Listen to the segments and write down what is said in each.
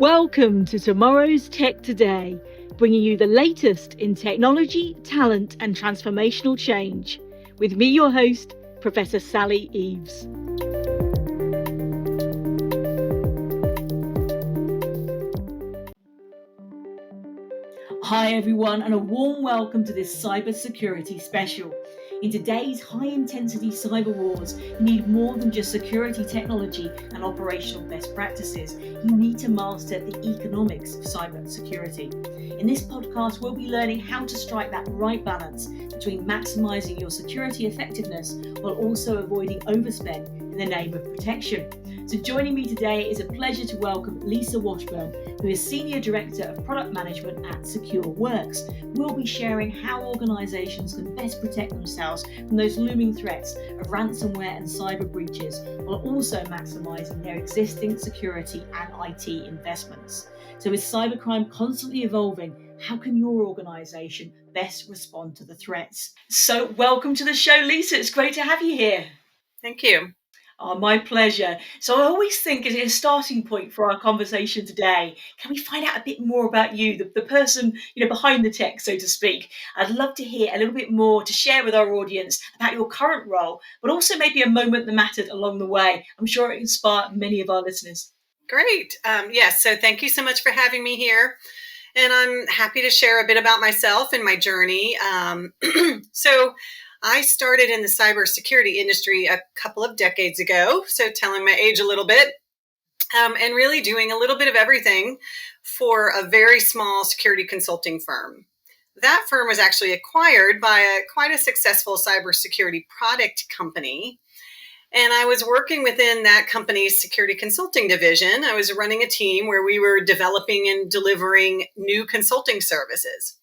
Welcome to Tomorrow's Tech Today, bringing you the latest in technology, talent, and transformational change. With me, your host, Professor Sally Eaves. Hi everyone, and a warm welcome to this cybersecurity special. In today's high-intensity cyber wars, you need more than just security technology and operational best practices. You need to master the economics of cybersecurity. In this podcast, we'll be learning how to strike that right balance between maximizing your security effectiveness while also avoiding overspend in the name of protection. So joining me today is a pleasure to welcome Lisa Washburn, who is Senior Director of Product Management at Secureworks. We'll be sharing how organizations can best protect themselves from those looming threats of ransomware and cyber breaches, while also maximizing their existing security and IT investments. So with cybercrime constantly evolving, how can your organization best respond to the threats? So welcome to the show, Lisa. It's great to have you here. Thank you. Oh, my pleasure. So I always think as a starting point for our conversation today, can we find out a bit more about you, the person, behind the tech, so to speak? I'd love to hear a little bit more to share with our audience about your current role, but also maybe a moment that mattered along the way. I'm sure it inspired many of our listeners. Great. Yes. So thank you so much for having me here. And I'm happy to share a bit about myself and my journey. So I started in the cybersecurity industry a couple of decades ago. So telling my age a little bit, and really doing a little bit of everything for a very small security consulting firm. That firm was actually acquired by quite a successful cybersecurity product company. And I was working within that company's security consulting division. I was running a team where we were developing and delivering new consulting services.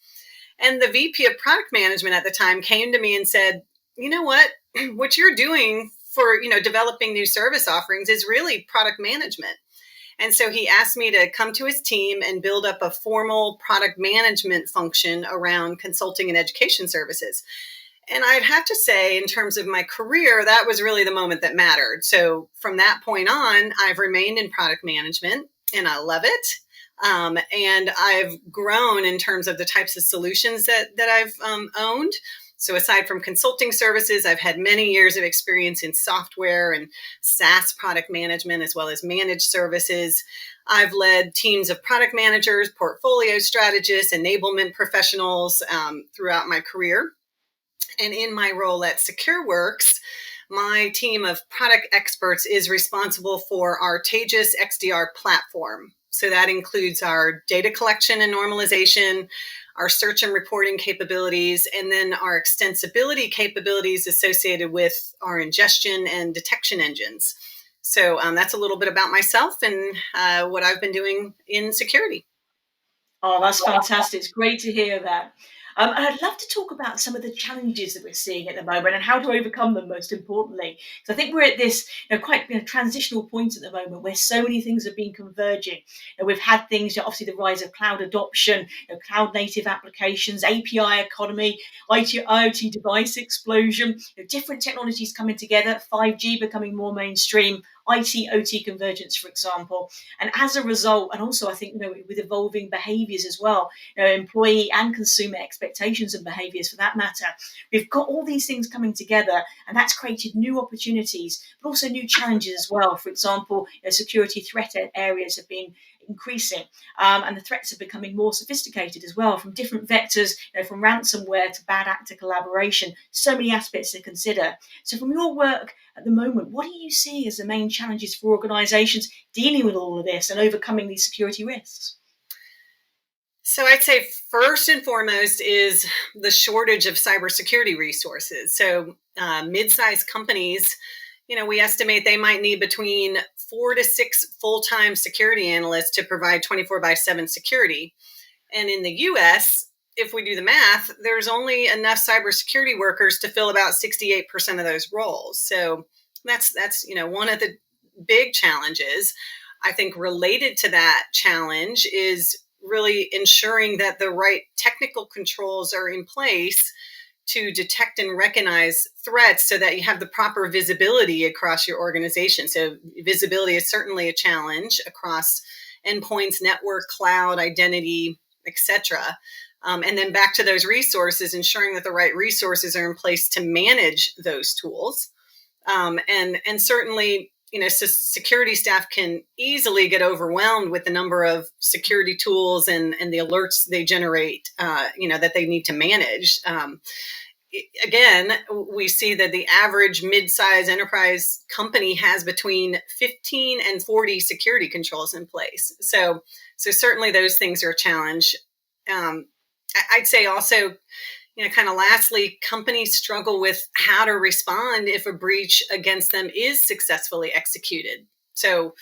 And the VP of product management at the time came to me and said, you know what you're doing for, developing new service offerings is really product management. And so he asked me to come to his team and build up a formal product management function around consulting and education services. And I'd have to say, in terms of my career, that was really the moment that mattered. So from that point on, I've remained in product management and I love it. And I've grown in terms of the types of solutions that I've owned. So aside from consulting services, I've had many years of experience in software and SaaS product management, as well as managed services. I've led teams of product managers, portfolio strategists, enablement professionals throughout my career. And in my role at Secureworks, my team of product experts is responsible for our Taegis XDR platform. So that includes our data collection and normalization, our search and reporting capabilities, and then our extensibility capabilities associated with our ingestion and detection engines. So that's a little bit about myself and what I've been doing in security. Oh, that's fantastic. It's great to hear that. And I'd love to talk about some of the challenges that we're seeing at the moment and how to overcome them, most importantly. So I think we're at this quite transitional point at the moment where so many things have been converging. We've had things, obviously the rise of cloud adoption, cloud native applications, API economy, IoT device explosion, different technologies coming together, 5G becoming more mainstream, IT-OT convergence, for example. And as a result, and also I think, with evolving behaviors as well, employee and consumer expectations and behaviors for that matter, we've got all these things coming together, and that's created new opportunities, but also new challenges as well. For example, security threat areas have been increasing, and the threats are becoming more sophisticated as well, from different vectors, from ransomware to bad actor collaboration. So many aspects to consider. So from your work at the moment, what do you see as the main challenges for organizations dealing with all of this and overcoming these security risks? So I'd say first and foremost is the shortage of cybersecurity resources. So mid-sized companies, we estimate they might need between 4 to 6 full-time security analysts to provide 24/7 security. And in the US, if we do the math, there's only enough cybersecurity workers to fill about 68% of those roles. So that's one of the big challenges. I think related to that challenge is really ensuring that the right technical controls are in place to detect and recognize threats so that you have the proper visibility across your organization. So visibility is certainly a challenge across endpoints, network, cloud, identity, etc. And then back to those resources, ensuring that the right resources are in place to manage those tools. And certainly, security staff can easily get overwhelmed with the number of security tools and the alerts they generate, that they need to manage. Again, we see that the average mid-size enterprise company has between 15 and 40 security controls in place. So certainly those things are a challenge. I'd say also, kind of lastly, companies struggle with how to respond if a breach against them is successfully executed. So,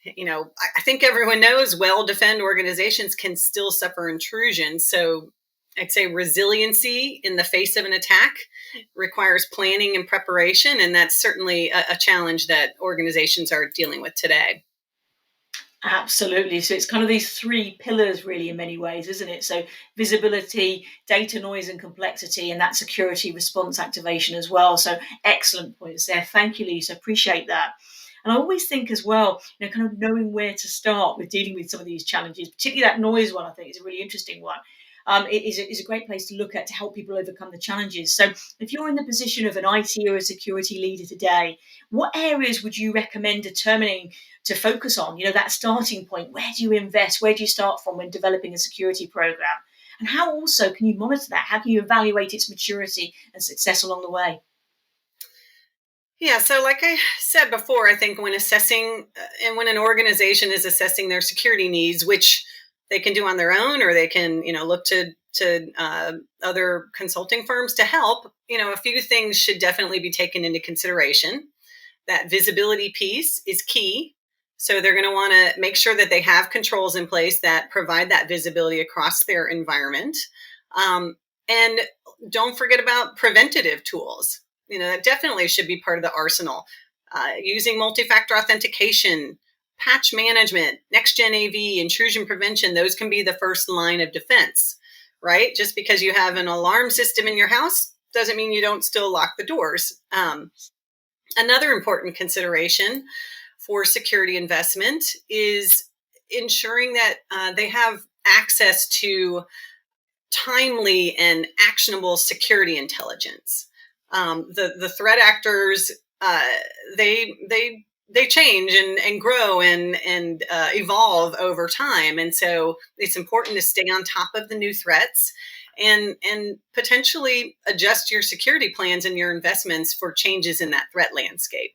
I think everyone knows well-defended organizations can still suffer intrusion. So I'd say resiliency in the face of an attack requires planning and preparation. And that's certainly a challenge that organizations are dealing with today. Absolutely. So it's kind of these three pillars, really, in many ways, isn't it? So visibility, data noise and complexity, and that security response activation as well. So excellent points there. Thank you, Lisa. Appreciate that. And I always think as well, kind of knowing where to start with dealing with some of these challenges, particularly that noise one, I think is a really interesting one. It is a great place to look at to help people overcome the challenges. So if you're in the position of an IT or a security leader today, what areas would you recommend determining to focus on? That starting point. Where do you invest? Where do you start from when developing a security program? And how also can you monitor that? How can you evaluate its maturity and success along the way? Yeah, so like I said before, I think when assessing and when an organization is assessing their security needs, which they can do on their own, or they can, look to other consulting firms to help, a few things should definitely be taken into consideration. That visibility piece is key. So they're going to want to make sure that they have controls in place that provide that visibility across their environment. And don't forget about preventative tools. That definitely should be part of the arsenal. Using multi-factor authentication, patch management, next-gen AV, intrusion prevention, those can be the first line of defense, right? Just because you have an alarm system in your house doesn't mean you don't still lock the doors. Another important consideration for security investment is ensuring that they have access to timely and actionable security intelligence. The threat actors, they change and grow and evolve over time, and so it's important to stay on top of the new threats and potentially adjust your security plans and your investments for changes in that threat landscape.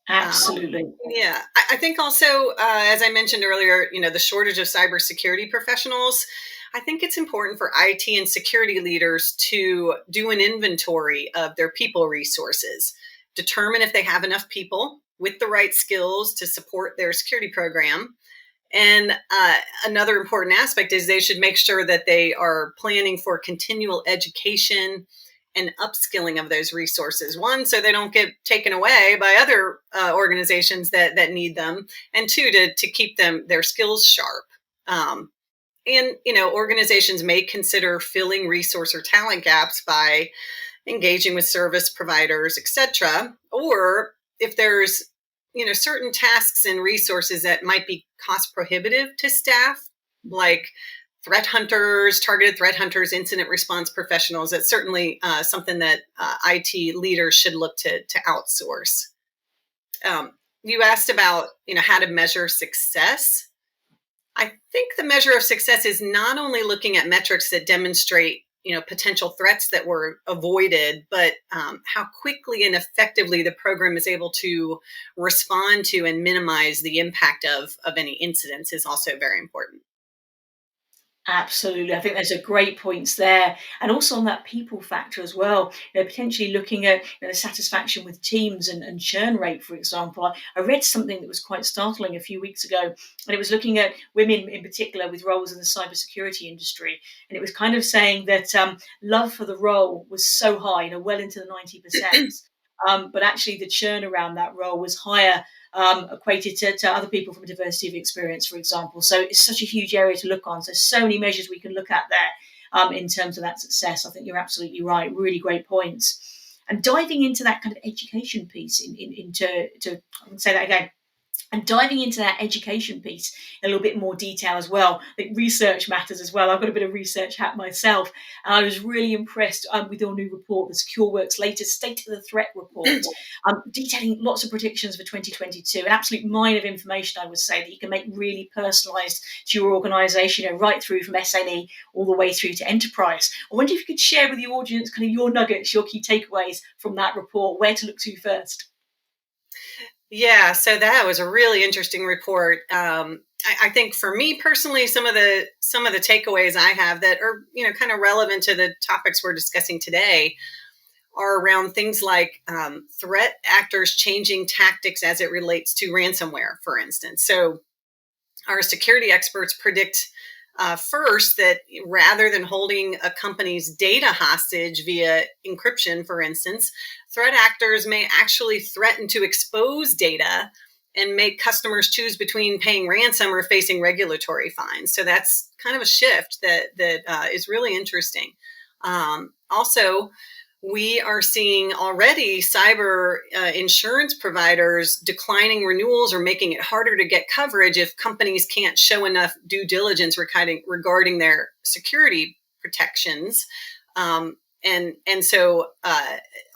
Absolutely. Yeah, I think also, as I mentioned earlier, the shortage of cybersecurity professionals. I think it's important for IT and security leaders to do an inventory of their people resources, determine if they have enough people with the right skills to support their security program. And another important aspect is they should make sure that they are planning for continual education and upskilling of those resources. One, so they don't get taken away by other organizations that need them, and two, to keep their skills sharp. And organizations may consider filling resource or talent gaps by engaging with service providers, etc. Or if there's certain tasks and resources that might be cost prohibitive to staff, like targeted threat hunters, incident response professionals, that's certainly something that IT leaders should look to outsource. You asked about how to measure success. I think the measure of success is not only looking at metrics that demonstrate potential threats that were avoided, but how quickly and effectively the program is able to respond to and minimize the impact of any incidents is also very important. Absolutely. I think those are great points there. And also on that people factor as well, potentially looking at the satisfaction with teams and churn rate, for example. I read something that was quite startling a few weeks ago, and it was looking at women in particular with roles in the cybersecurity industry. And it was kind of saying that love for the role was so high, well into the 90%. But actually the churn around that role was higher, equated to other people from a diversity of experience, for example. So it's such a huge area to look on. So many measures we can look at there in terms of that success. I think you're absolutely right. Really great points. And diving into that kind of education piece, into I can say that again. And diving into that education piece in a little bit more detail as well. I think research matters as well. I've got a bit of research hat myself, and I was really impressed with your new report, the Secureworks latest State of the Threat report, detailing lots of predictions for 2022. An absolute mine of information, I would say, that you can make really personalised to your organisation, right through from SME all the way through to enterprise. I wonder if you could share with the audience kind of your nuggets, your key takeaways from that report, where to look to first. Yeah, so that was a really interesting report. I think for me personally, some of the takeaways I have that are kind of relevant to the topics we're discussing today are around things like threat actors changing tactics as it relates to ransomware, for instance. So our security experts predict first that rather than holding a company's data hostage via encryption, for instance, threat actors may actually threaten to expose data and make customers choose between paying ransom or facing regulatory fines. So that's kind of a shift that is really interesting. Also, we are seeing already cyber insurance providers declining renewals or making it harder to get coverage if companies can't show enough due diligence regarding their security protections. And so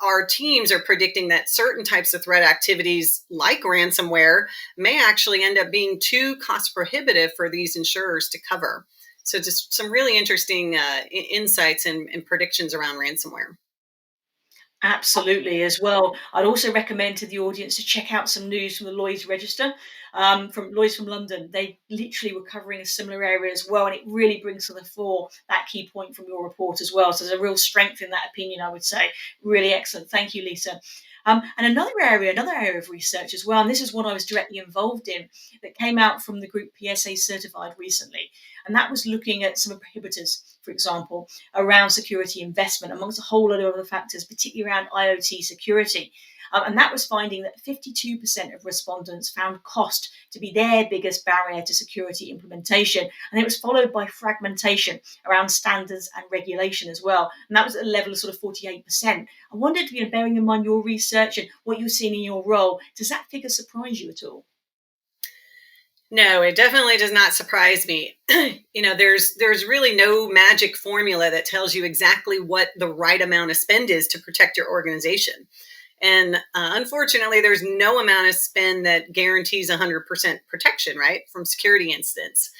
our teams are predicting that certain types of threat activities like ransomware may actually end up being too cost prohibitive for these insurers to cover. So just some really interesting insights and predictions around ransomware. Absolutely, as well. I'd also recommend to the audience to check out some news from the Lloyd's Register, from Lloyd's from London. They literally were covering a similar area as well, and it really brings to the fore that key point from your report as well. So there's a real strength in that opinion, I would say. Really excellent. Thank you, Lisa. And another area of research as well, and this is one I was directly involved in, that came out from the group PSA certified recently, and that was looking at some prohibitors, for example, around security investment, amongst a whole lot of other factors, particularly around IoT security. And that was finding that 52% of respondents found cost to be their biggest barrier to security implementation. And it was followed by fragmentation around standards and regulation as well. And that was at a level of sort of 48%. I wondered, bearing in mind your research and what you've seen in your role, does that figure surprise you at all? No, it definitely does not surprise me. There's really no magic formula that tells you exactly what the right amount of spend is to protect your organization. And unfortunately, there's no amount of spend that guarantees 100% protection, right, from security incidents.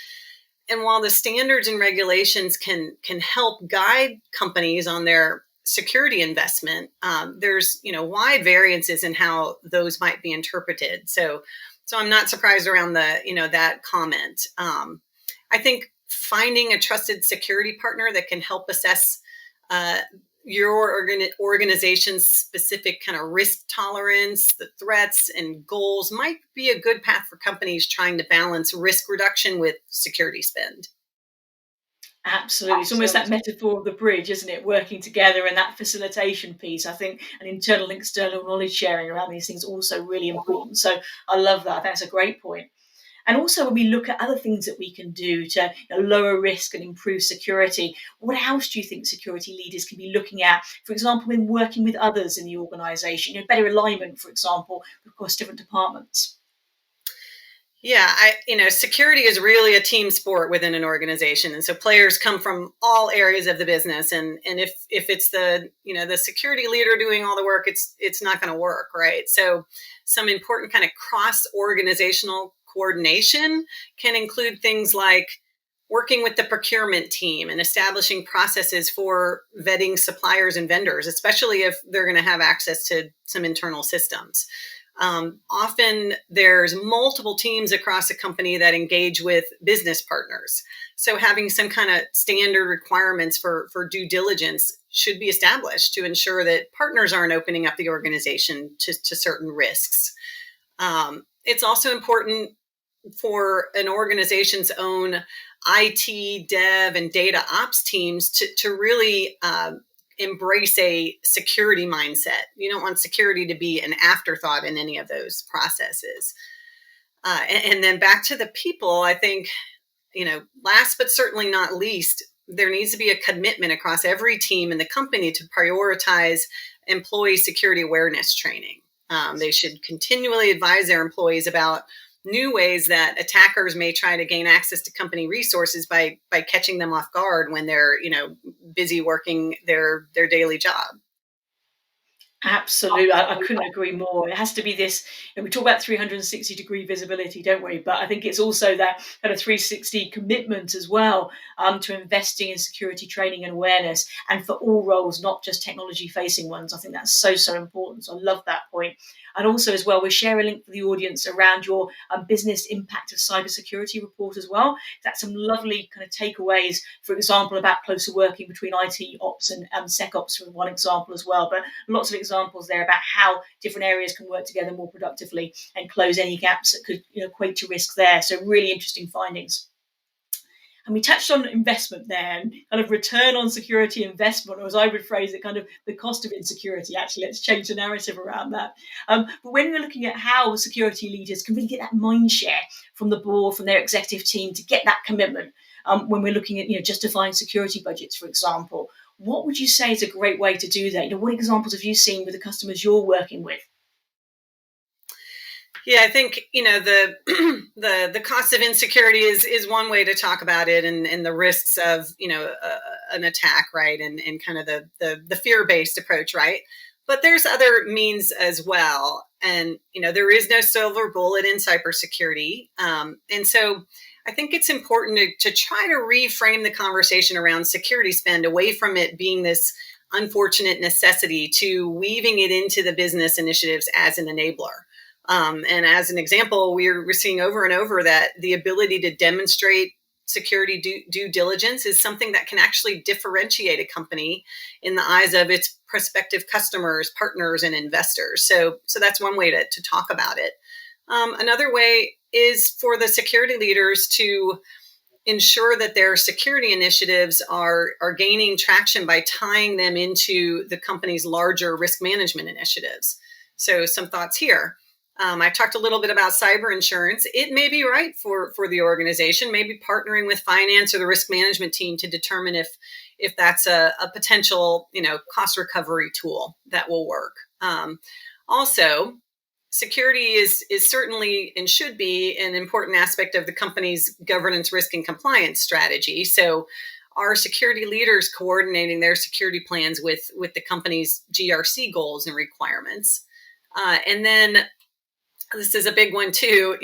And while the standards and regulations can help guide companies on their security investment, there's wide variances in how those might be interpreted. So I'm not surprised around that comment. I think finding a trusted security partner that can help assess uh, your organization's specific kind of risk tolerance, the threats and goals might be a good path for companies trying to balance risk reduction with security spend. Absolutely. It's almost that metaphor of the bridge, isn't it? Working together and that facilitation piece. I think an internal and external knowledge sharing around these things is also really important. So I love that. That's a great point. And also, when we look at other things that we can do to lower risk and improve security, what else do you think security leaders can be looking at? For example, when working with others in the organisation, better alignment, for example, across different departments. Yeah, security is really a team sport within an organization, and so players come from all areas of the business. And if it's the security leader doing all the work, it's not going to work, right? So, some important kind of cross organizational coordination can include things like working with the procurement team and establishing processes for vetting suppliers and vendors, especially if they're going to have access to some internal systems. Often there's multiple teams across a company that engage with business partners. So having some kind of standard requirements for due diligence should be established to ensure that partners aren't opening up the organization to certain risks. It's also important for an organization's own IT, dev, and data ops teams to really embrace a security mindset. You don't want security to be an afterthought in any of those processes. And then back to the people, I think, last but certainly not least, there needs to be a commitment across every team in the company to prioritize employee security awareness training. They should continually advise their employees about new ways that attackers may try to gain access to company resources by catching them off guard when they're busy working their daily job. Absolutely. I couldn't agree more. It has to be this, and we talk about 360-degree visibility, don't we? But I think it's also that kind of 360 commitment as well, to investing in security training and awareness, and for all roles, not just technology facing ones. I think that's so, so important. So I love that point. And also, as well, we'll share a link for the audience around your business impact of cybersecurity report as well. That's some lovely kind of takeaways, for example, about closer working between IT ops and SecOps, for one example as well. But lots of examples there about how different areas can work together more productively and close any gaps that could equate to risk there. So really interesting findings. And we touched on investment there and kind of return on security investment, or as I would phrase it, kind of the cost of insecurity. Actually, let's change the narrative around that. But when we're looking at how security leaders can really get that mind share from the board, from their executive team to get that commitment, when we're looking at justifying security budgets, for example, what would you say is a great way to do that? What examples have you seen with the customers you're working with? Yeah, I think the the cost of insecurity is one way to talk about it, and the risks of an attack, right, and kind of the fear based approach, right. But there's other means as well, and there is no silver bullet in cybersecurity, and so I think it's important to try to reframe the conversation around security spend away from it being this unfortunate necessity to weaving it into the business initiatives as an enabler. And as an example, we're seeing over and over that the ability to demonstrate security due diligence is something that can actually differentiate a company in the eyes of its prospective customers, partners, and investors. So that's one way to talk about it. Another way is for the security leaders to ensure that their security initiatives are gaining traction by tying them into the company's larger risk management initiatives. So some thoughts here. I talked a little bit about cyber insurance. It may be right for the organization, maybe partnering with finance or the risk management team to determine if that's a potential cost recovery tool that will work. Also, security is certainly and should be an important aspect of the company's governance, risk, and compliance strategy. So are security leaders coordinating their security plans with the company's GRC goals and requirements? And then this is a big one too.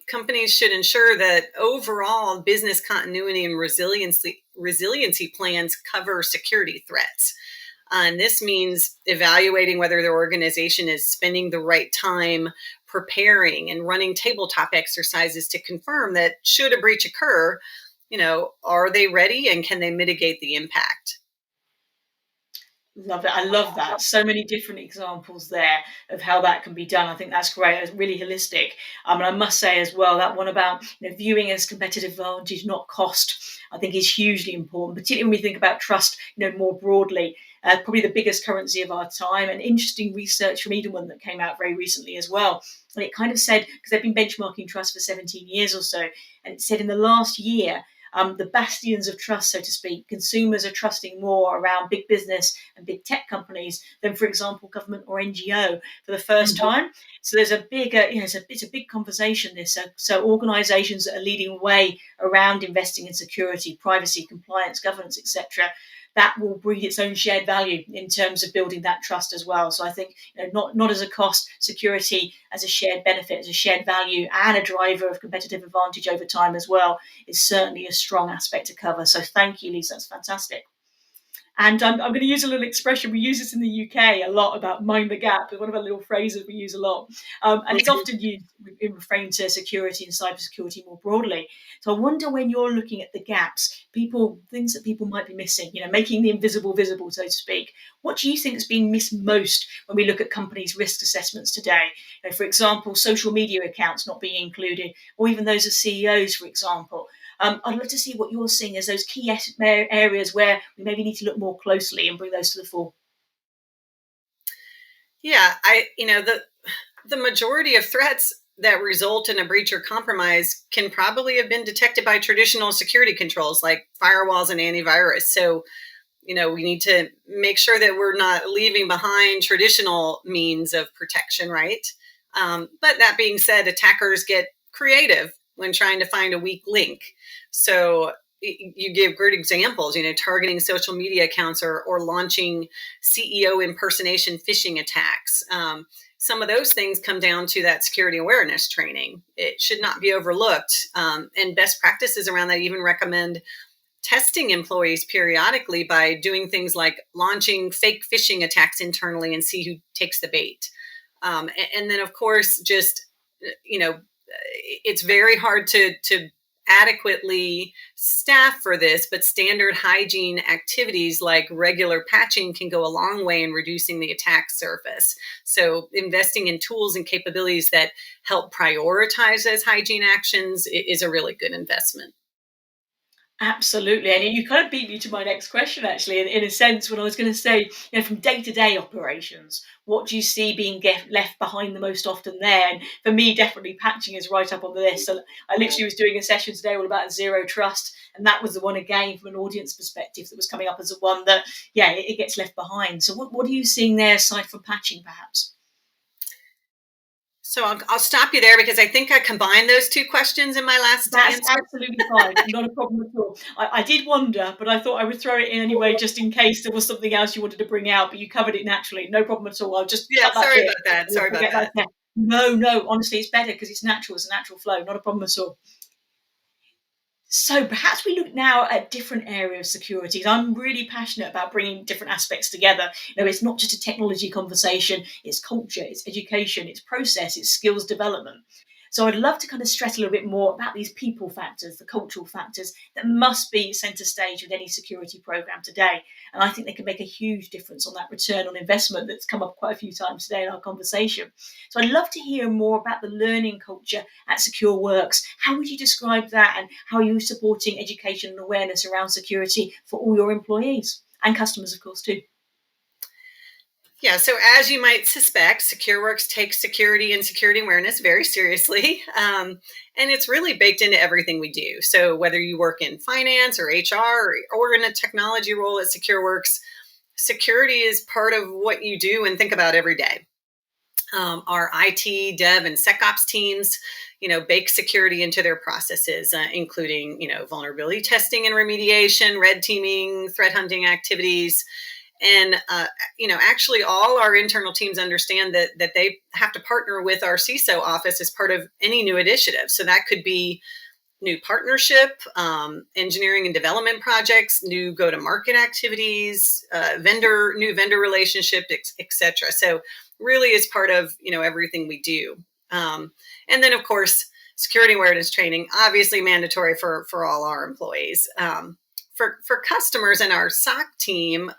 Companies should ensure that overall business continuity and resiliency plans cover security threats. And this means evaluating whether their organization is spending the right time preparing and running tabletop exercises to confirm that should a breach occur, are they ready and can they mitigate the impact? Love it. I love that. So many different examples there of how that can be done. I think that's great. It's really holistic. And I must say as well, that one about viewing as competitive advantage, not cost, I think is hugely important, particularly when we think about trust, more broadly. Probably the biggest currency of our time. And interesting research from Edelman that came out very recently as well. And it kind of said, because they've been benchmarking trust for 17 years or so, and it said in the last year, the bastions of trust, so to speak, consumers are trusting more around big business and big tech companies than, for example, government or NGO for the first time. So there's a big, it's a big conversation. This, so organisations that are leading the way around investing in security, privacy, compliance, governance, etc., that will breed its own shared value in terms of building that trust as well. So I think not as a cost, security as a shared benefit, as a shared value, and a driver of competitive advantage over time as well is certainly a strong aspect to cover. So thank you, Lisa. That's fantastic. And I'm going to use a little expression. We use this in the UK a lot about mind the gap. It's one of our little phrases we use a lot. And it's often used in referring to security and cybersecurity more broadly. So I wonder when you're looking at the gaps, things that people might be missing, making the invisible visible, so to speak. What do you think is being missed most when we look at companies' risk assessments today? For example, social media accounts not being included, or even those of CEOs, for example. I'd love to see what you're seeing as those key areas where we maybe need to look more closely and bring those to the fore. Yeah, the majority of threats that result in a breach or compromise can probably have been detected by traditional security controls like firewalls and antivirus. So, we need to make sure that we're not leaving behind traditional means of protection, right? But that being said, attackers get creative when trying to find a weak link. So you give great examples, targeting social media accounts or launching CEO impersonation phishing attacks. Some of those things come down to that security awareness training. It should not be overlooked. And best practices around that even recommend testing employees periodically by doing things like launching fake phishing attacks internally and see who takes the bait. And then, of course, just, it's very hard to adequately staff for this, but standard hygiene activities like regular patching can go a long way in reducing the attack surface. So investing in tools and capabilities that help prioritize those hygiene actions is a really good investment. Absolutely. And you kind of beat me to my next question, actually, in a sense, when I was going to say, from day to day operations, what do you see being left behind the most often there? And for me, definitely patching is right up on the list. So I literally was doing a session today all about zero trust. And that was the one, again, from an audience perspective, that was coming up as a one that, yeah, it gets left behind. So what are you seeing there aside from patching, perhaps? So I'll stop you there because I think I combined those two questions in my last That's answer. absolutely fine. Not a problem at all. I did wonder, but I thought I would throw it in anyway, just in case there was something else you wanted to bring out, but you covered it naturally. No problem at all. I'll just Yeah, cut that sorry bit. about that. We'll Sorry about forget that that. there. No, no, honestly, it's better because it's natural. It's a natural flow. Not a problem at all. So perhaps we look now at different areas of security. I'm really passionate about bringing different aspects together. It's not just a technology conversation, it's culture, it's education, it's process, it's skills development. So I'd love to kind of stress a little bit more about these people factors, the cultural factors that must be center stage with any security program today. And I think they can make a huge difference on that return on investment that's come up quite a few times today in our conversation. So I'd love to hear more about the learning culture at Secureworks. How would you describe that, and how are you supporting education and awareness around security for all your employees and customers, of course, too? Yeah, so as you might suspect, Secureworks takes security and security awareness very seriously. And it's really baked into everything we do. So whether you work in finance or HR or in a technology role at Secureworks, security is part of what you do and think about every day. Our IT, dev, and SecOps teams, bake security into their processes, including, vulnerability testing and remediation, red teaming, threat hunting activities. And actually, all our internal teams understand that they have to partner with our CISO office as part of any new initiative. So that could be new partnership, engineering and development projects, new go-to-market activities, new vendor relationship, etc. So really is part of everything we do. And then of course, security awareness training, obviously mandatory for all our employees. For customers and our SOC team,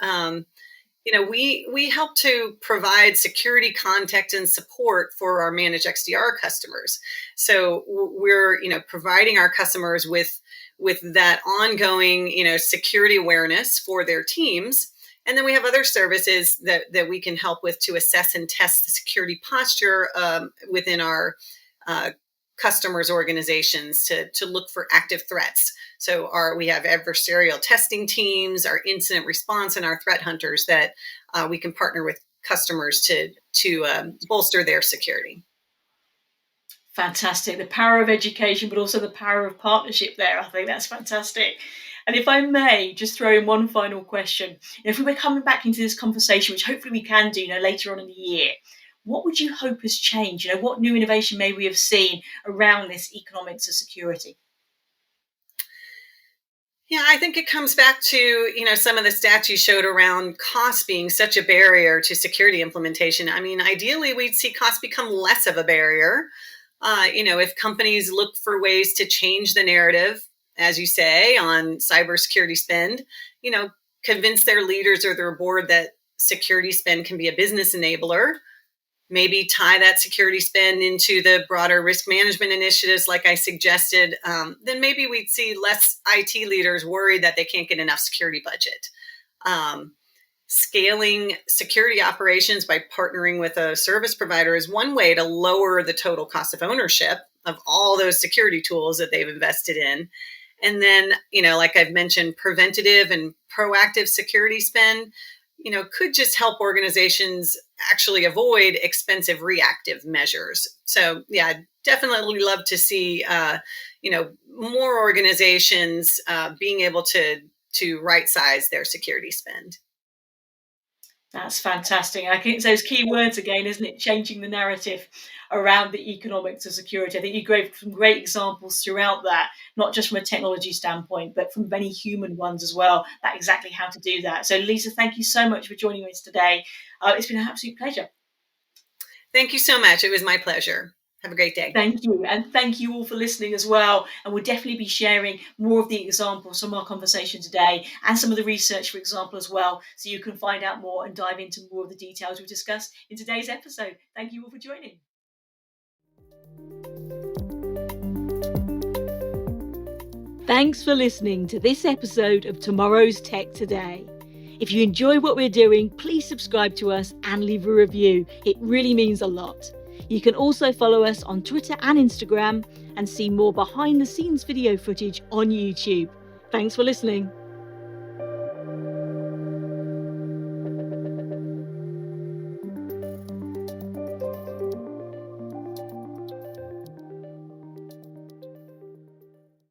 we help to provide security context and support for our managed XDR customers. So we're, providing our customers with that ongoing, security awareness for their teams. And then we have other services that we can help with to assess and test the security posture within our customers' organizations to look for active threats. So we have adversarial testing teams, our incident response, and our threat hunters that we can partner with customers to bolster their security. Fantastic. The power of education, but also the power of partnership there. I think that's fantastic. And if I may just throw in one final question, if we were coming back into this conversation, which hopefully we can do, later on in the year, what would you hope has changed? What new innovation may we have seen around this economics of security? Yeah, I think it comes back to, some of the stats you showed around cost being such a barrier to security implementation. I mean, ideally, we'd see cost become less of a barrier. If companies look for ways to change the narrative, as you say, on cybersecurity spend, convince their leaders or their board that security spend can be a business enabler, maybe tie that security spend into the broader risk management initiatives like I suggested, then maybe we'd see less IT leaders worried that they can't get enough security budget. Scaling security operations by partnering with a service provider is one way to lower the total cost of ownership of all those security tools that they've invested in. And then, like I've mentioned, preventative and proactive security spend, could just help organizations actually avoid expensive reactive measures. So, yeah, definitely love to see, more organizations being able to right size their security spend. That's fantastic. I think it's those key words again, isn't it? Changing the narrative around the economics of security. I think you gave some great examples throughout that, not just from a technology standpoint, but from many human ones as well, that exactly how to do that. So, Lisa, thank you so much for joining us today. It's been an absolute pleasure. Thank you so much. It was my pleasure. Have a great day. Thank you. And thank you all for listening as well. And we'll definitely be sharing more of the examples from our conversation today and some of the research, for example, as well. So you can find out more and dive into more of the details we discussed in today's episode. Thank you all for joining. Thanks for listening to this episode of Tomorrow's Tech Today. If you enjoy what we're doing, please subscribe to us and leave a review. It really means a lot. You can also follow us on Twitter and Instagram and see more behind the scenes video footage on YouTube. Thanks for listening.